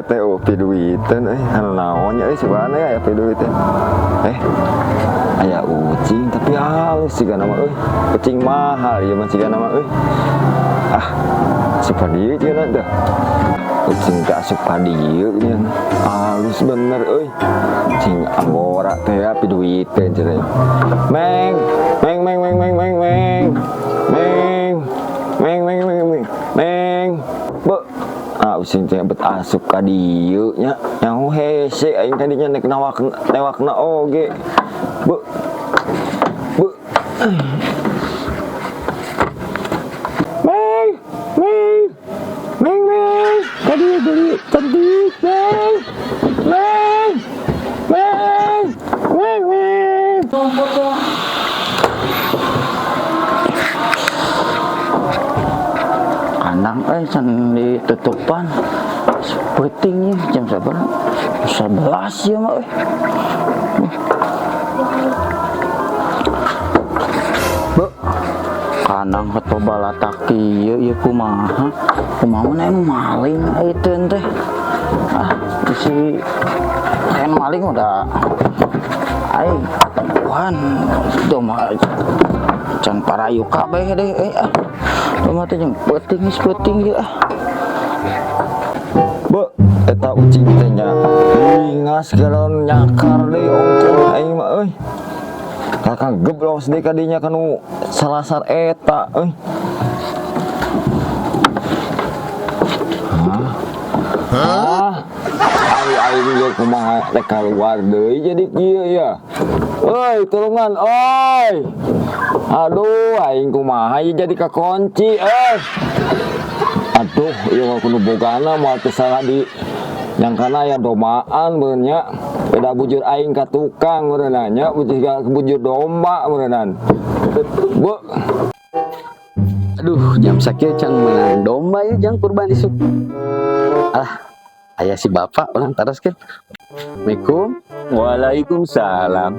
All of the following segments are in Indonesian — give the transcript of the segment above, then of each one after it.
teh piduiteun anu naon nya sebenarnya aya piduiteun. Aya ucing tapi halus siga nama ucing mahal ieu mah siga nama suka dieu cenah teh. Ucing teh asup ka dieu nya halus bener cing anggora teh piduiteun cenah. Meng ucing teh bet asup ka dieu nya nyaho hese aing tadinya nek lewakna oge. Meng tadi beli cantik meng tompok kandang can ditutupan sepetingnya jam berapa? 11 ya mak kandang atau balataki ya kumaha mana yang maling itu teh si yang maling udah wan doma can parayu kabeh deh doma teh jeung peuting ya eta ucing teh nya ingas galon nyakar deui ongkol aing mah kakang geblos deui kadinya kanu salasar eta aing ge kumaha rek kaluar deui jadi kieu ya. Tulungan aduh aing kumaha jadi kakunci aduh ieu mah kudu bogana moal teu salah di nyangkana aya domaan beun nya beda bujur aing ka tukang meureunna nya bujur domba meureunnan. Aduh jam sakieu can menang domba ieu jang kurban isuk. Aya si bapak ulang teruskeun. Assalamualaikum. Waalaikumsalam.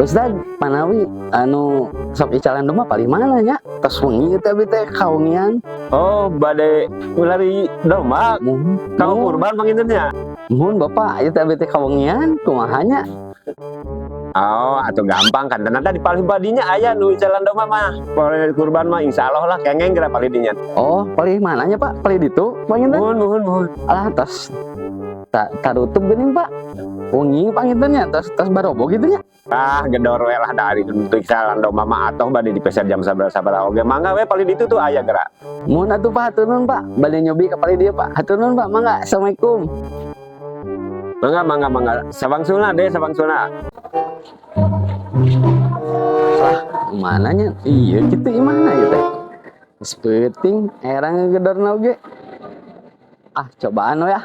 Ustad, panawi anu sok icalan domba paling mana nya? Tos wengi teh teh kawengian. Oh, bade ulari domba. Kamu kurban pangintennya? Mun bapak ieu teh teh kawengian kumaha nya? Oh, atuh gampang kan. Dan ada di paling badinya aya nu icalan domba mah. Pore kurban mah insyaallah lah kengeng geura paling dinya. Oh, paling mananya Pak? Paling ditu panginten? Muhun. Alah tos tarutup geuning Pak. Wengi pangintennya tos barobo gitu nya. Gedor we lah dari untuk icalan domba mah atoh bade dipeser jam sabaraha oge. Mangga we paling ditu tuh aya geura. Mun atuh Pak haturnuhun Pak. Bade nyobi ka paling dieu Pak. Haturnuhun Pak, mangga. Assalamualaikum. Mangga. Sabangsulna deh, sabangsulna. Mananya? Iya gitu gimana ya teh? Sepeting erang ngegedorna oge. Cobaan we ya.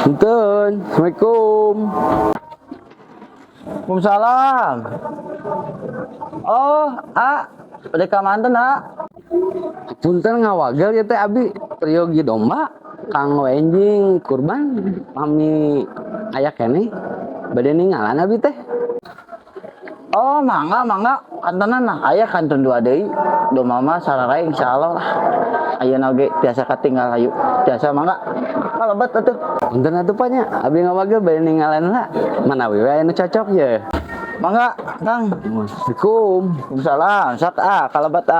Punten. Assalamualaikum. Waalaikumsalam. Udah ka manten punten ngawagel ya teh abi peryogi domba kang wenjing kurban mami aya keneh bade ningalan abi teh. Mangga kantonan aya kanton 2 deui domba mah sarare insyaallah lah ayeuna oge biasa katinggal hayu biasa mangga kalebet atuh punten atuh Pak nya abi ngawagel bade ningalan lah manawi we anu cocok ye mangga Kang. Waalaikumsalam. Sak kalebet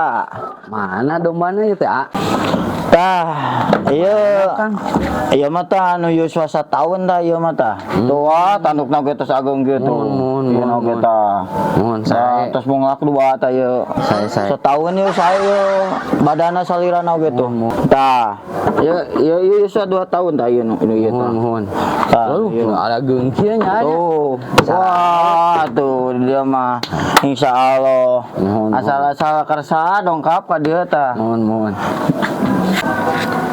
mana dombana ieu teh ieu mah tah anu yuswa sataun tah ieu mah tah. Tua tandukna ge tos ageung gitu. Ieu na ge tah. Mun sae tos bunglak 2 tah ieu. Sae. Sataun ieu sae ieu. Badana salirana ge tuh. Tah. Ieu yuswa 2 tahun tah ieu ieu tah. Mun. Tah ieu ada geungkieu nya. Tuh. Wah, tuh dia mah insyaallah. Asal kersa dongkap ka dieu tah. Mun.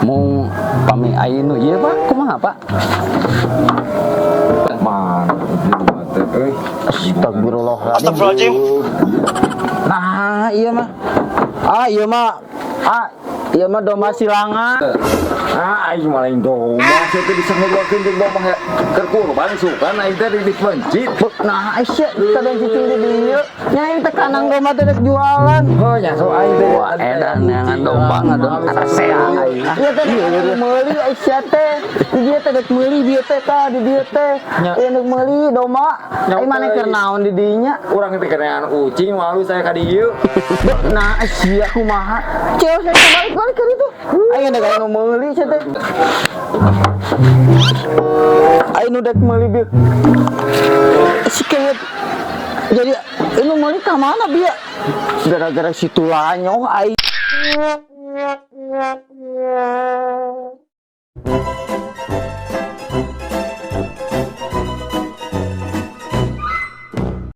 Mau pami ainu ieu Pak, kumaha Pak? Astagfirullahaladzim. Nah, ieu mah domba silangan. Nah, aing malah domba, saya teh bisa ngeluarkeun jeung domba keur kurban sukan aing teh di masjid. Nah, Aisyah kadang cicing di dieu. Nya aing teh kanang domba teh rek jualan. Oh, nya so aing teh. Wah, edan yang domba ngadon karasea. Iya teh meuli Aisyah teh. Di dieu teh rek meuli dieu teh ka di dieu teh. Enak meuli domba. Aing mana keur naon di dinya. Urang teh kerean ucing malu saya ka dieu. Nah, Aisyah kumaha? Cewek saya balik-balik ke itu. Aing ada kalau meuli saya teh. Aing udah meuli bieu. Si kayak jadi ini meuli ka mana bieu? Gara-gara si tulanyoh aing.